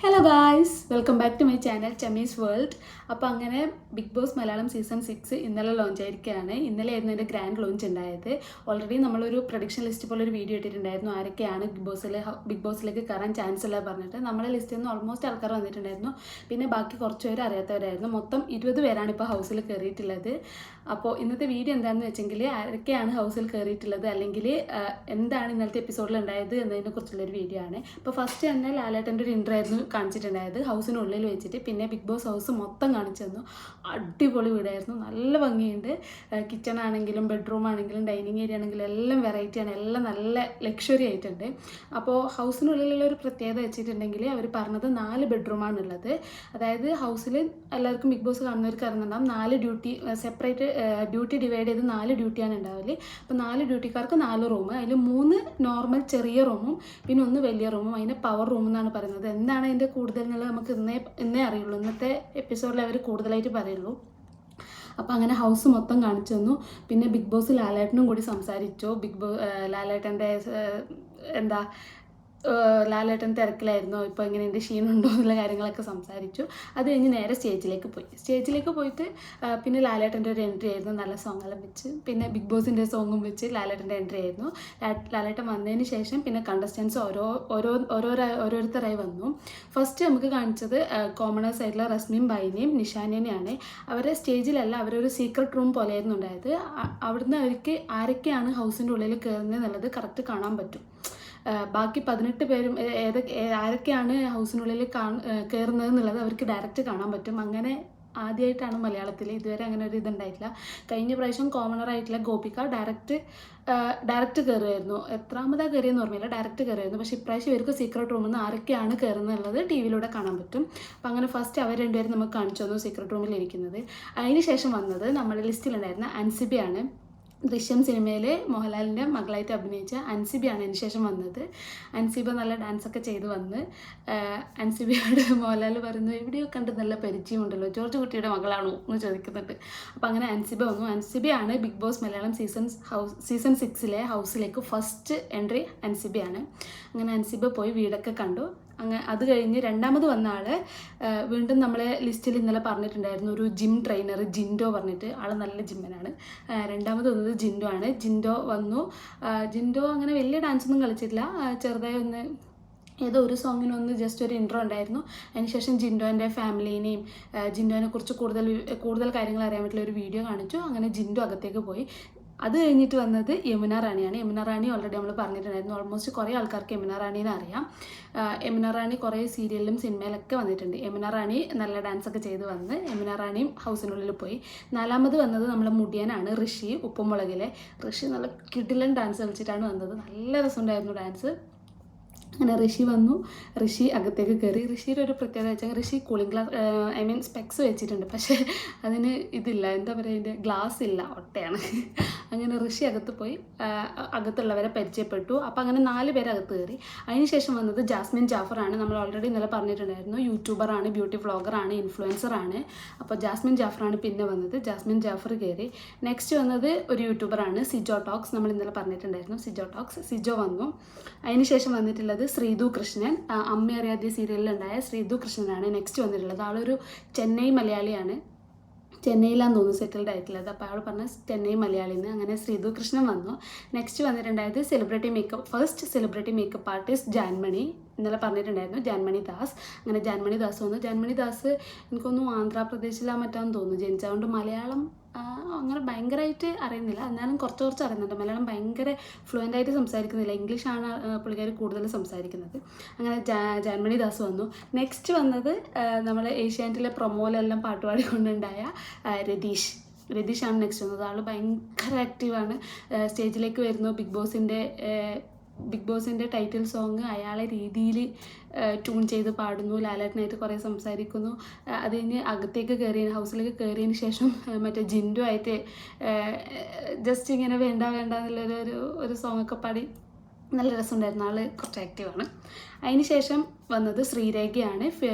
Hello guys, welcome back to my channel Chammees world. അപ്പോൾ അങ്ങനെ big boss Malayalam season 6 ഇന്നലെ launch ആയിരിക്കുകയാണ്. ഇന്നലെ ആയിരുന്നു എൻ്റെ ഗ്രാൻഡ് ലോഞ്ച് ഉണ്ടായത്. ഓൾറെഡി നമ്മളൊരു പ്രൊഡിക്ഷൻ ലിസ്റ്റ് പോലെ ഒരു വീഡിയോ ഇട്ടിട്ടുണ്ടായിരുന്നു, ആരൊക്കെയാണ് ബിഗ് ബോസിലേക്ക് കയറാൻ ചാൻസ് ഉള്ളത് പറഞ്ഞിട്ട്. നമ്മുടെ ലിസ്റ്റിൽ നിന്ന് ഓൾമോസ്റ്റ് ആൾക്കാർ വന്നിട്ടുണ്ടായിരുന്നു. പിന്നെ ബാക്കി കുറച്ച് പേര് അറിയാത്തവരായിരുന്നു. മൊത്തം 20 പേരാണ് ഇപ്പോൾ ഹൗസിൽ കയറിയിട്ടുള്ളത്. അപ്പോൾ ഇന്നത്തെ വീഡിയോ എന്താണെന്ന് വെച്ചെങ്കിൽ ആരൊക്കെയാണ് ഹൗസിൽ കയറിയിട്ടുള്ളത്, അല്ലെങ്കിൽ എന്താണ് ഇന്നലത്തെ എപ്പിസോഡിൽ ഉണ്ടായത് എന്നതിനെ കുറിച്ചുള്ളൊരു വീഡിയോ ആണ്. അപ്പോൾ ഫസ്റ്റ് തന്നെ ലാലേട്ടൻ്റെ ഒരു ഇൻട്രോ ആയിരുന്നു കാണിച്ചിട്ടുണ്ടായത് ഹൗസിനുള്ളിൽ വെച്ചിട്ട്. പിന്നെ ബിഗ് ബോസ് ഹൗസ് മൊത്തം കാണിച്ചു തന്നു. അടിപൊളി വീടായിരുന്നു, നല്ല ഭംഗിയുണ്ട്. കിച്ചൺ ആണെങ്കിലും ബെഡ്റൂം ആണെങ്കിലും ഡൈനിങ് ഏരിയ ആണെങ്കിലും എല്ലാം വെറൈറ്റിയാണ്, എല്ലാം നല്ല ലക്ഷറി ആയിട്ടുണ്ട്. അപ്പോൾ ഹൗസിനുള്ളിലുള്ള ഒരു പ്രത്യേകത വെച്ചിട്ടുണ്ടെങ്കിൽ അവർ പറഞ്ഞത് 4 ബെഡ്റൂമാണുള്ളത്. അതായത് ഹൗസിൽ എല്ലാവർക്കും ബിഗ് ബോസ് കാണുന്നവർക്ക് അറിയുന്നുണ്ടാവും, 4 ഡ്യൂട്ടി സെപ്പറേറ്റ് ഡ്യൂട്ടി ഡിവൈഡ് ചെയ്ത് 4 ഡ്യൂട്ടിയാണ് ഉണ്ടാവല്. അപ്പോൾ 4 ഡ്യൂട്ടിക്കാർക്ക് 4 റൂം, അതിൽ 3 നോർമൽ ചെറിയ റൂമും പിന്നെ 1 വലിയ റൂമും, അതിനെ പവർ റൂം എന്നാണ് പറയുന്നത്. എന്താണ് അതിൻ്റെ കൂടുതൽ എന്നുള്ളത് നമുക്ക് ഇന്നേ അറിയുള്ളൂ, ഇന്നത്തെ എപ്പിസോഡിൽ അവർ കൂടുതലായിട്ട് പറയുള്ളൂ. അപ്പോൾ അങ്ങനെ ഹൗസ് മൊത്തം കാണിച്ചു തന്നു. പിന്നെ ബിഗ് ബോസ് ലാലേട്ടനും കൂടി സംസാരിച്ചു. ലാലേട്ടൻ്റെ എന്താ ലാലേട്ടൻ തിരക്കിലായിരുന്നു, ഇപ്പോൾ എങ്ങനെയുണ്ട്, ക്ഷീണമുണ്ടോ എന്നുള്ള കാര്യങ്ങളൊക്കെ സംസാരിച്ചു. അത് കഴിഞ്ഞ് നേരെ സ്റ്റേജിലേക്ക് പോയിട്ട് പിന്നെ ലാലേട്ടൻ്റെ ഒരു എൻട്രി ആയിരുന്നു, നല്ല സോങ്ങെല്ലാം വെച്ച്. പിന്നെ ബിഗ് ബോസിൻ്റെ സോങ്ങും വെച്ച് ലാലേട്ടൻ്റെ എൻട്രി ആയിരുന്നു. ലാലേട്ടൻ വന്നതിന് ശേഷം പിന്നെ കണ്ടസ്റ്റൻസ് ഓരോരുത്തരായി വന്നു. ഫസ്റ്റ് നമുക്ക് കാണിച്ചത് കോമണേഴ്സ് ആയിട്ടുള്ള റസ്മിയും ബൈനിയും നിഷാനിനെയാണ്. അവരെ സ്റ്റേജിലല്ല, അവരൊരു സീക്രട്ട് റൂം പോലെയായിരുന്നു ഉണ്ടായത്. അവിടുന്ന് അവർക്ക് ആരൊക്കെയാണ് ഹൗസിൻ്റെ ഉള്ളിൽ കയറുന്നത് എന്നുള്ളത് കറക്റ്റ് കാണാൻ പറ്റും. ബാക്കി 18 പേരും ആരൊക്കെയാണ് ഹൗസിനുള്ളിൽ കയറുന്നത് എന്നുള്ളത് അവർക്ക് ഡയറക്റ്റ് കാണാൻ പറ്റും. അങ്ങനെ ആദ്യമായിട്ടാണ് മലയാളത്തിൽ, ഇതുവരെ അങ്ങനെ ഒരു ഇതുണ്ടായിട്ടില്ല. കഴിഞ്ഞ പ്രാവശ്യം കോമണറായിട്ടുള്ള ഗോപിക ഡയറക്റ്റ് കയറുമായിരുന്നു, എത്രാമതാ കയറിയെന്ന് ഓർമ്മയില്ല, ഡയറക്റ്റ് കയറുമായിരുന്നു. പക്ഷേ ഇപ്രാവശ്യം ഇവർക്ക് സീക്രട്ട് റൂമിൽ നിന്ന് ആരൊക്കെയാണ് കയറുന്നത് എന്നുള്ളത് ടി വിയിലൂടെ കാണാൻ പറ്റും. അപ്പോൾ അങ്ങനെ ഫസ്റ്റ് അവർ രണ്ടുപേരും നമുക്ക് കാണിച്ചു തന്നു സീക്രട്ട് റൂമിൽ ഇരിക്കുന്നത്. അതിന് ശേഷം വന്നത് നമ്മുടെ ലിസ്റ്റിലുണ്ടായിരുന്ന അൻസിബയാണ്. ദൃശ്യം സിനിമയിൽ മോഹൻലാലിൻ്റെ മകളായിട്ട് അഭിനയിച്ച അൻസിബയാണ് അതിന് ശേഷം വന്നത്. അൻസിബ നല്ല ഡാൻസൊക്കെ ചെയ്ത് വന്ന് അൻസിബയോട് മോഹൻലാൽ പറയുന്നു, എവിടെയോ കണ്ട് നല്ല പരിചയമുണ്ടല്ലോ, ജോർജ് കുട്ടിയുടെ മകളാണോ എന്ന് ചോദിക്കുന്നുണ്ട്. അപ്പോൾ അങ്ങനെ അൻസിബ വന്നു. അൻസിബയാണ് ബിഗ് ബോസ് മലയാളം സീസൺ 6 ഹൗസിലേക്ക് ഫസ്റ്റ് എൻട്രി അൻസിബയാണ്. അങ്ങനെ അൻസിബ പോയി വീടൊക്കെ കണ്ടു. അത് കഴിഞ്ഞ് രണ്ടാമത് വന്ന ആൾ വീണ്ടും നമ്മളെ ലിസ്റ്റിൽ ഇന്നലെ പറഞ്ഞിട്ടുണ്ടായിരുന്നു, ഒരു ജിം ട്രെയിനർ ജിൻഡോ പറഞ്ഞിട്ട്, ആൾ നല്ല ജിമ്മനാണ്. രണ്ടാമത് വന്നത് ജിൻഡോ ആണ്. ജിൻഡോ വന്നു. ജിൻഡോ അങ്ങനെ വലിയ ഡാൻസൊന്നും കളിച്ചിട്ടില്ല, ചെറുതായി ഒന്ന് ഏതോ ഒരു സോങ്ങിനൊന്ന് ജസ്റ്റ് ഒരു ഇൻട്രോ ഉണ്ടായിരുന്നു. അതിനുശേഷം ജിൻഡോൻ്റെ ഫാമിലീനെയും ജിൻഡോനെ കുറിച്ച് കൂടുതൽ കാര്യങ്ങൾ അറിയാൻ പറ്റുള്ള ഒരു വീഡിയോ കാണിച്ചു. അങ്ങനെ ജിൻഡോ അകത്തേക്ക് പോയി. അത് കഴിഞ്ഞിട്ട് വന്നത് യമുന റാണിയാണ്. യമുന റാണി ഓൾറെഡി നമ്മൾ പറഞ്ഞിട്ടുണ്ടായിരുന്നു, ഓൾമോസ്റ്റ് കുറേ ആൾക്കാർക്ക് യമുന റാണീനെ അറിയാം. യമുന റാണി കുറേ സീരിയലിലും സിനിമയിലൊക്കെ വന്നിട്ടുണ്ട്. യമുന റാണി നല്ല ഡാൻസൊക്കെ ചെയ്ത് വന്ന് യമുന റാണിയും ഹൗസിനുള്ളിൽ പോയി. നാലാമത് വന്നത് നമ്മളെ മുടിയനാണ്, ഋഷി, ഉപ്പുമുളകിലെ ഋഷി. നല്ല കിടിലൻ ഡാൻസ് കളിച്ചിട്ടാണ് വന്നത്, നല്ല രസമുണ്ടായിരുന്നു ഡാൻസ്. അങ്ങനെ ഋഷി വന്നു. ഋഷി അകത്തേക്ക് കയറി. ഋഷിയുടെ ഒരു പ്രത്യേകത വെച്ചാൽ ഋഷി കൂളിംഗ് ഗ്ലാസ് സ്പെക്സ് വെച്ചിട്ടുണ്ട്, പക്ഷേ അതിന് ഇതില്ല, എന്താ പറയുക, അതിൻ്റെ ഗ്ലാസ് ഇല്ല, ഒട്ടയാണ്. അങ്ങനെ ഋഷി അകത്ത് പോയി അകത്തുള്ളവരെ പരിചയപ്പെട്ടു. അപ്പോൾ അങ്ങനെ 4 പേര് അകത്ത് കയറി. അതിനുശേഷം വന്നത് ജാസ്മിൻ ജാഫറാണ്. നമ്മൾ ഓൾറെഡി ഇന്നലെ പറഞ്ഞിട്ടുണ്ടായിരുന്നു, യൂട്യൂബറാണ്, ബ്യൂട്ടി വ്ളോഗറാണ്, ഇൻഫ്ലുവൻസറാണ്. അപ്പോൾ ജാസ്മിൻ ജാഫറാണ് പിന്നെ വന്നത്. ജാസ്മിൻ ജാഫർ കയറി. നെക്സ്റ്റ് വന്നത് ഒരു യൂട്യൂബറാണ്, സിജോ ടോക്സ്. നമ്മൾ ഇന്നലെ പറഞ്ഞിട്ടുണ്ടായിരുന്നു സിജോ ടോക്സ്. സിജോ വന്നു. അതിനുശേഷം വന്നിട്ടുള്ളത് ശ്രീതു കൃഷ്ണൻ, അമ്മ അറിയാതെ സീരിയലിലുണ്ടായ ശ്രീതു കൃഷ്ണനാണ് നെക്സ്റ്റ് വന്നിട്ടുള്ളത്. ആളൊരു ചെന്നൈ മലയാളിയാണ്, ചെന്നൈയിലാന്ന് തോന്നുന്നു സെറ്റിൽഡ് ആയിട്ടുള്ളത്. അപ്പോൾ അവൾ പറഞ്ഞ ചെന്നൈ മലയാളിന്ന്. അങ്ങനെ ശ്രീതു കൃഷ്ണൻ വന്നു. നെക്സ്റ്റ് വന്നിട്ടുണ്ടായത് first celebrity makeup artist Janmani. ഇന്നലെ പറഞ്ഞിട്ടുണ്ടായിരുന്നു ജാൻമണി ദാസ്. അങ്ങനെ ജാൻമണി ദാസ് വന്നു. ജാൻമണി ദാസ് എനിക്കൊന്നും ആന്ധ്രാപ്രദേശിലാണ് മറ്റാന്ന് തോന്നുന്നു ജനിച്ചതുകൊണ്ട് മലയാളം അങ്ങനെ ഭയങ്കരമായിട്ട് അറിയുന്നില്ല, എന്നാലും കുറച്ച് അറിയുന്നുണ്ട്. മലയാളം ഭയങ്കര ഫ്ലുവൻ്റായിട്ട് സംസാരിക്കുന്നില്ല, ഇംഗ്ലീഷാണ് പുള്ളിക്കാർ കൂടുതൽ സംസാരിക്കുന്നത്. അങ്ങനെ ജാൻമണി ദാസ് വന്നു. നെക്സ്റ്റ് വന്നത് നമ്മൾ ഏഷ്യാനെറ്റിലെ പ്രൊമോയിലെല്ലാം പാട്ടുപാടിക്കൊണ്ടുണ്ടായ രതീഷാണ് നെക്സ്റ്റ് വന്നത്. ആൾ ഭയങ്കര ആക്റ്റീവാണ്, സ്റ്റേജിലേക്ക് വരുന്നു. ബിഗ് ബോസിൻ്റെ ടൈറ്റിൽ സോങ് അയാളെ രീതിയിൽ ട്യൂൺ ചെയ്ത് പാടുന്നു. ലാലേട്ടനായിട്ട് കുറേ സംസാരിക്കുന്നു. അത് കഴിഞ്ഞ് ഹൗസിലേക്ക് കയറിയതിന് ശേഷം മറ്റേ ജിൻഡു ആയിട്ട് ജസ്റ്റ് ഇങ്ങനെ വേണ്ട എന്നുള്ളൊരു സോങ്ങൊക്കെ പാടി നല്ല രസമുണ്ടായിരുന്നു. ആൾ കുറച്ച് ആക്റ്റീവാണ്. അതിന് ശേഷം വന്നത് ശ്രീരേഖയാണ്,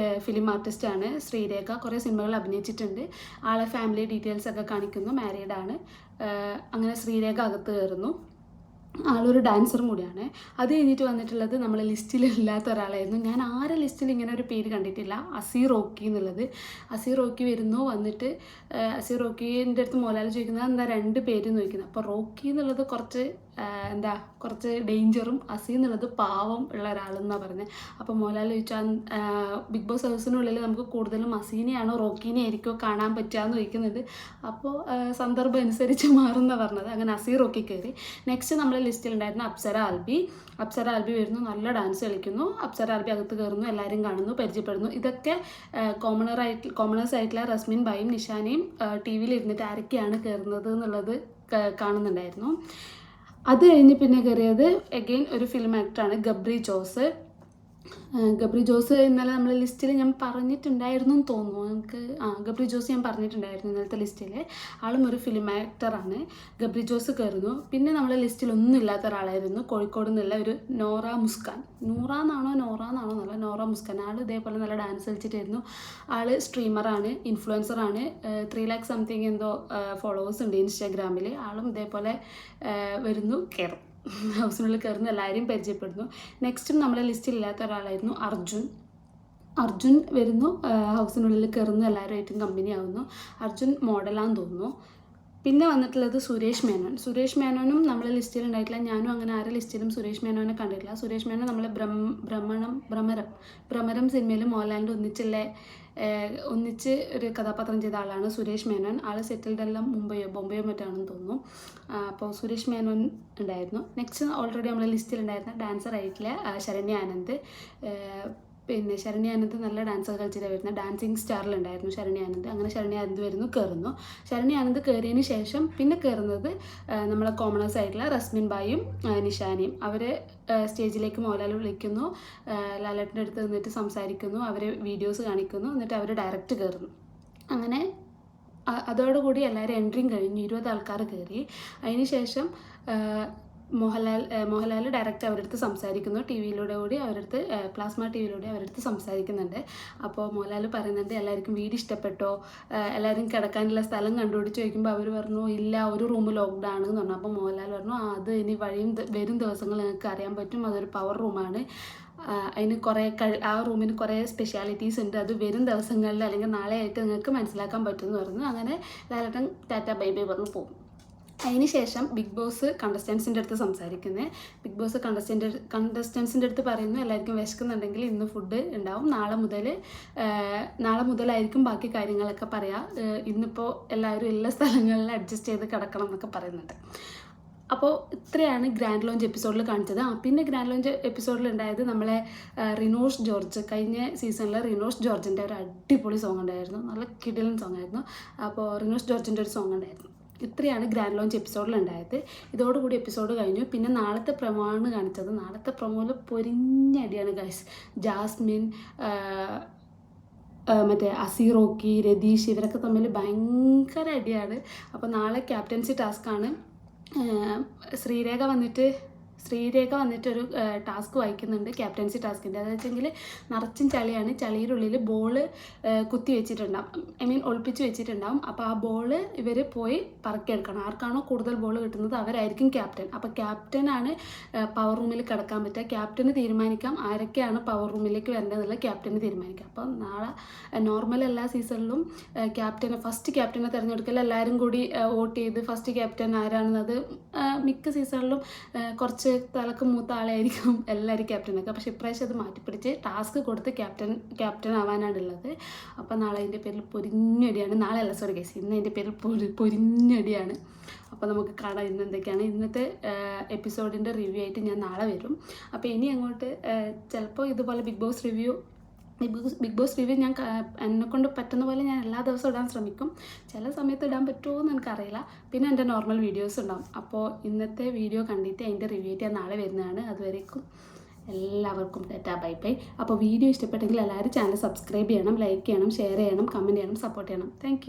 ഫിലിം ആർട്ടിസ്റ്റാണ് ശ്രീരേഖ. കുറേ സിനിമകൾ അഭിനയിച്ചിട്ടുണ്ട്. ആളെ ഫാമിലി ഡീറ്റെയിൽസൊക്കെ കാണിക്കുന്നു, മാരീഡാണ്. അങ്ങനെ ശ്രീരേഖ അകത്ത് കയറുന്നു. ആളൊരു ഡാൻസറും കൂടിയാണ്. അത് കഴിഞ്ഞിട്ട് വന്നിട്ടുള്ളത് നമ്മളെ ലിസ്റ്റിലില്ലാത്ത ഒരാളായിരുന്നു. ഞാൻ ആരെ ലിസ്റ്റിൽ ഇങ്ങനെ ഒരു പേര് കണ്ടിട്ടില്ല, അസീർ റോക്കി എന്നുള്ളത്. അസീർ റോക്കി വരുന്നു, വന്നിട്ട് അസീർ റോക്കീൻ്റെ അടുത്ത് മോഹൻലാൽ ചോദിക്കുന്നത് എന്താ 2 പേര് ചോദിക്കുന്നത്. അപ്പോൾ റോക്കി എന്നുള്ളത് കുറച്ച് ഡേഞ്ചറും അസീർ എന്നുള്ളത് പാവം ഉള്ള ഒരാളെന്നാണ് പറഞ്ഞത്. അപ്പോൾ മോഹൻലാൽ ചോദിച്ചാൽ ബിഗ് ബോസ് ഹൗസിനുള്ളിൽ നമുക്ക് കൂടുതലും അസീനെയാണോ റോക്കീനെ ആയിരിക്കുമോ കാണാൻ പറ്റുകയെന്ന് ചോദിക്കുന്നുണ്ട്. അപ്പോൾ സന്ദർഭം അനുസരിച്ച് മാറുമെന്നാണ് പറഞ്ഞത്. അങ്ങനെ അസീർ റോക്കി കയറി. നെക്സ്റ്റ് നമ്മളെ ലിസ്റ്റിലുണ്ടായിരുന്ന അപ്സര ആൽബി വരുന്നു, നല്ല ഡാൻസ് കളിക്കുന്നു. അപ്സര ആൽബി അകത്ത് കയറുന്നു, എല്ലാവരും കാണുന്നു, പരിചയപ്പെടുന്നു. ഇതൊക്കെ കോമണേഴ്സ് ആയിട്ടുള്ള റസ്മിൻ ബായും നിഷാനയും ടി വിയിൽ ഇരുന്നിട്ട് ആരൊക്കെയാണ് കയറുന്നത് എന്നുള്ളത് കാണുന്നുണ്ടായിരുന്നു. അത് കഴിഞ്ഞ് പിന്നെ കയറിയത് എഗെയിൻ ഒരു ഫിലിം ആക്ടറാണ് ഗബ്രി ജോസ്. ഇന്നലെ നമ്മളെ ലിസ്റ്റിൽ ഞാൻ പറഞ്ഞിട്ടുണ്ടായിരുന്നു എന്ന് തോന്നുന്നു. നമുക്ക് ഗബ്രി ജോസ് ഞാൻ പറഞ്ഞിട്ടുണ്ടായിരുന്നു ഇന്നലത്തെ ലിസ്റ്റിൽ. ആളും ഒരു ഫിലിം ആക്ടറാണ്. ഗബ്രി ജോസ് കയറുന്നു. പിന്നെ നമ്മളെ ലിസ്റ്റിൽ ഒന്നും ഇല്ലാത്ത ഒരാളായിരുന്നു, കോഴിക്കോട് നിന്നുള്ള ഒരു നോറ മുസ്കാൻ എന്നല്ല, നോറ മുസ്കാൻ. ആൾ ഇതേപോലെ നല്ല ഡാൻസ് കളിച്ചിട്ടായിരുന്നു. ആൾ സ്ട്രീമറാണ്, ഇൻഫ്ലുവൻസറാണ്. 3 lakh സംതിങ് എന്തോ ഫോളോവേഴ്സ് ഉണ്ട് ഇൻസ്റ്റാഗ്രാമിൽ. ആളും ഇതേപോലെ വരുന്നു, കയറും, ഹൗസിനുള്ളിൽ കയറുന്നു, എല്ലാവരെയും പരിചയപ്പെടുന്നു. നെക്സ്റ്റും നമ്മളെ ലിസ്റ്റിൽ ഇല്ലാത്ത ഒരാളായിരുന്നു അർജുൻ വരുന്നു, ഹൗസിനുള്ളിൽ കയറുന്നു, എല്ലാവരുമായിട്ടും കമ്പനി ആവുന്നു. അർജുൻ മോഡലാന്ന് തോന്നുന്നു. പിന്നെ വന്നിട്ടുള്ളത് സുരേഷ് മേനോനും നമ്മളെ ലിസ്റ്റിൽ ഉണ്ടായിട്ടില്ല. ഞാനും അങ്ങനെ ആരുടെ ലിസ്റ്റിലും സുരേഷ് മേനോനെ കണ്ടിട്ടില്ല. സുരേഷ് മേനോൻ നമ്മളെ ഭ്രമരം സിനിമയിൽ മോഹൻലാലിൻ്റെ ഒന്നിച്ച് ഒരു കഥാപാത്രം ചെയ്ത ആളാണ് സുരേഷ് മേനോൻ. ആൾ സെറ്റിൽഡെല്ലാം ബോംബെയോ മറ്റാണെന്ന് തോന്നുന്നു. അപ്പോൾ സുരേഷ് മേനോൻ ഉണ്ടായിരുന്നു. നെക്സ്റ്റ് ഓൾറെഡി നമ്മളെ ലിസ്റ്റിലുണ്ടായിരുന്ന ഡാൻസർ ആയിട്ടുള്ള ശരണ്യ ആനന്ദ്. പിന്നെ ശരണ്യ ആനന്ദ് നല്ല ഡാൻസ് കളിച്ചിട്ട് വരുന്ന ഡാൻസിങ് സ്റ്റാറിലുണ്ടായിരുന്നു ശരണ്യ ആനന്ദ്. അങ്ങനെ ശരണ്യ ആനന്ദ് കയറുന്നു. ശരണ്യ ആനന്ദ് കയറിയതിന് ശേഷം പിന്നെ കയറുന്നത് നമ്മളെ കോമണേഴ്സ് ആയിട്ടുള്ള റസ്മിൻ ബായും നിഷാനയും. അവരെ സ്റ്റേജിലേക്ക് മോഹൻലാൽ വിളിക്കുന്നു, ലാലേട്ടൻ്റെ അടുത്ത് നിന്നിട്ട് സംസാരിക്കുന്നു, അവരെ വീഡിയോസ് കാണിക്കുന്നു, എന്നിട്ട് അവർ ഡയറക്റ്റ് കയറുന്നു. അങ്ങനെ അതോടുകൂടി എല്ലാവരും എൻട്രിയും കഴിഞ്ഞു, 20 ആൾക്കാർ കയറി. അതിന് ശേഷം മോഹൻലാൽ ഡയറക്റ്റ് അവരുടെ അടുത്ത് സംസാരിക്കുന്നു. ടി വിയിലൂടെ കൂടി അവരടുത്ത് പ്ലാസ്മ ടി വിയിലൂടെ അവരടുത്ത് സംസാരിക്കുന്നുണ്ട്. അപ്പോൾ മോഹൻലാൽ പറയുന്നുണ്ട് എല്ലാവർക്കും വീട് ഇഷ്ടപ്പെട്ടോ, എല്ലാവരും കിടക്കാനുള്ള സ്ഥലം കണ്ടുപിടിച്ച് ചോദിക്കുമ്പോൾ അവർ പറഞ്ഞു ഇല്ല, ഒരു റൂം ലോക്ക്ഡ് ആണെന്ന് പറഞ്ഞു. അപ്പോൾ മോഹൻലാൽ പറഞ്ഞു അത് ഇനി വരും ദിവസങ്ങൾ നിങ്ങൾക്ക് അറിയാൻ പറ്റും, അതൊരു പവർ റൂമാണ്, അതിന് ആ റൂമിന് കുറേ സ്പെഷ്യാലിറ്റീസ് ഉണ്ട്, അത് വരും ദിവസങ്ങളിൽ അല്ലെങ്കിൽ നാളെ ആയിട്ട് നിങ്ങൾക്ക് മനസ്സിലാക്കാൻ പറ്റുമെന്ന് പറഞ്ഞു. അങ്ങനെ ലാലേട്ടൻ ടാറ്റ ബൈ ബൈ പറഞ്ഞു പോകും. അതിന് ശേഷം ബിഗ് ബോസ് കണ്ടസ്റ്റൻസിൻ്റെ അടുത്ത് സംസാരിക്കുന്നത്. ബിഗ് ബോസ് കണ്ടസ്റ്റൻസിൻ്റെ അടുത്ത് പറയുന്നു എല്ലാവർക്കും വിശക്കുന്നുണ്ടെങ്കിൽ ഇന്ന് ഫുഡ് ഉണ്ടാവും, നാളെ മുതലായിരിക്കും ബാക്കി കാര്യങ്ങളൊക്കെ പറയാം, ഇന്നിപ്പോൾ എല്ലാവരും എല്ലാ സ്ഥലങ്ങളിലും അഡ്ജസ്റ്റ് ചെയ്ത് കിടക്കണം എന്നൊക്കെ പറയുന്നുണ്ട്. അപ്പോൾ ഇത്രയാണ് ഗ്രാൻഡ് ലോഞ്ച് എപ്പിസോഡിൽ കാണിച്ചത്. പിന്നെ ഗ്രാൻഡ് ലോഞ്ച് എപ്പിസോഡിൽ ഉണ്ടായത് നമ്മളെ റിനോഷ് ജോർജ്, കഴിഞ്ഞ സീസണിൽ റിനോഷ് ജോർജിൻ്റെ ഒരു അടിപൊളി സോങ് ഉണ്ടായിരുന്നു, നല്ല കിടിലൻ സോങ് ആയിരുന്നു. അപ്പോൾ റിനോഷ് ജോർജിൻ്റെ ഒരു സോങ് ഉണ്ടായിരുന്നു. ഇത്രയാണ് ഗ്രാൻഡ് ലോഞ്ച് എപ്പിസോഡിലുണ്ടായത്. ഇതോടുകൂടി എപ്പിസോഡ് കഴിഞ്ഞു. പിന്നെ നാളത്തെ പ്രൊമോയാണ് കാണിച്ചത്. നാളത്തെ പ്രൊമോയിൽ പൊരിഞ്ഞടിയാണ് ഗൈസ്. ജാസ്മിൻ, മറ്റേ അസീർ റോക്കി, രതീഷ്, ഇവരൊക്കെ തമ്മിൽ ഭയങ്കര അടിയാണ്. അപ്പോൾ നാളെ ക്യാപ്റ്റൻസി ടാസ്ക്കാണ്. ശ്രീരേഖ വന്നിട്ടൊരു ടാസ്ക് വായിക്കുന്നുണ്ട്, ക്യാപ്റ്റൻസി ടാസ്കിൻ്റെ. അതെന്ന് വെച്ചെങ്കിൽ നിറച്ചും ചളിയാണ്, ചളിയുടെ ഉള്ളിൽ ബോൾ കുത്തി വെച്ചിട്ടുണ്ടാവും, ഒളിപ്പിച്ച് വെച്ചിട്ടുണ്ടാവും. അപ്പോൾ ആ ബോൾ ഇവർ പോയി പറക്കിയെടുക്കണം. ആർക്കാണോ കൂടുതൽ ബോൾ കിട്ടുന്നത് അവരായിരിക്കും ക്യാപ്റ്റൻ. അപ്പോൾ ക്യാപ്റ്റനാണ് പവർ റൂമിൽ കിടക്കാൻ പറ്റുക. ക്യാപ്റ്റന് തീരുമാനിക്കാം ആരൊക്കെയാണ് പവർ റൂമിലേക്ക് വരേണ്ടതെന്നുള്ള ക്യാപ്റ്റന് തീരുമാനിക്കാം. അപ്പോൾ നാളെ നോർമൽ എല്ലാ സീസണിലും ഫസ്റ്റ് ക്യാപ്റ്റനെ തിരഞ്ഞെടുക്കൽ എല്ലാവരും കൂടി വോട്ട് ചെയ്ത് ഫസ്റ്റ് ക്യാപ്റ്റൻ ആരാണെന്നത് മിക്ക സീസണിലും കുറച്ച് തലക്ക് മൂത്ത ആളായിരിക്കും എല്ലാവരും ക്യാപ്റ്റനൊക്കെ. പക്ഷേ ഇപ്രാവശ്യം അത് മാറ്റിപ്പിടിച്ച് ടാസ്ക് കൊടുത്ത് ക്യാപ്റ്റൻ ആവാനാണുള്ളത്. അപ്പോൾ നാളെ അതിൻ്റെ പേരിൽ പൊരിഞ്ഞടിയാണ്. ഇന്ന് അതിൻ്റെ പേരിൽ പൊരിഞ്ഞടിയാണ്. അപ്പോൾ നമുക്ക് കാണാം ഇന്ന് എന്തൊക്കെയാണ്. ഇന്നത്തെ എപ്പിസോഡിൻ്റെ റിവ്യൂ ആയിട്ട് ഞാൻ നാളെ വരും. അപ്പോൾ ഇനി അങ്ങോട്ട് ചിലപ്പോൾ ഇതുപോലെ ബിഗ് ബോസ് റിവ്യൂ ഞാൻ എന്നെക്കൊണ്ട് പറ്റുന്ന പോലെ ഞാൻ എല്ലാ ദിവസവും ഇടാൻ ശ്രമിക്കും. ചില സമയത്ത് ഇടാൻ പറ്റുമോ എന്ന് എനിക്കറിയില്ല. പിന്നെ എൻ്റെ നോർമൽ വീഡിയോസ് ഉണ്ടാവും. അപ്പോൾ ഇന്നത്തെ വീഡിയോ കണ്ടിട്ട് അതിൻ്റെ റിവ്യൂ ആയിട്ട് ഞാൻ നാളെ വരുന്നതാണ്. അതുവരേക്കും എല്ലാവർക്കും ടാറ്റ ബൈ ബൈ. അപ്പോൾ വീഡിയോ ഇഷ്ടപ്പെട്ടെങ്കിൽ എല്ലാവരും ചാനൽ സബ്സ്ക്രൈബ് ചെയ്യണം, ലൈക്ക് ചെയ്യണം, ഷെയർ ചെയ്യണം, കമൻറ്റ് ചെയ്യണം, സപ്പോർട്ട് ചെയ്യണം. താങ്ക്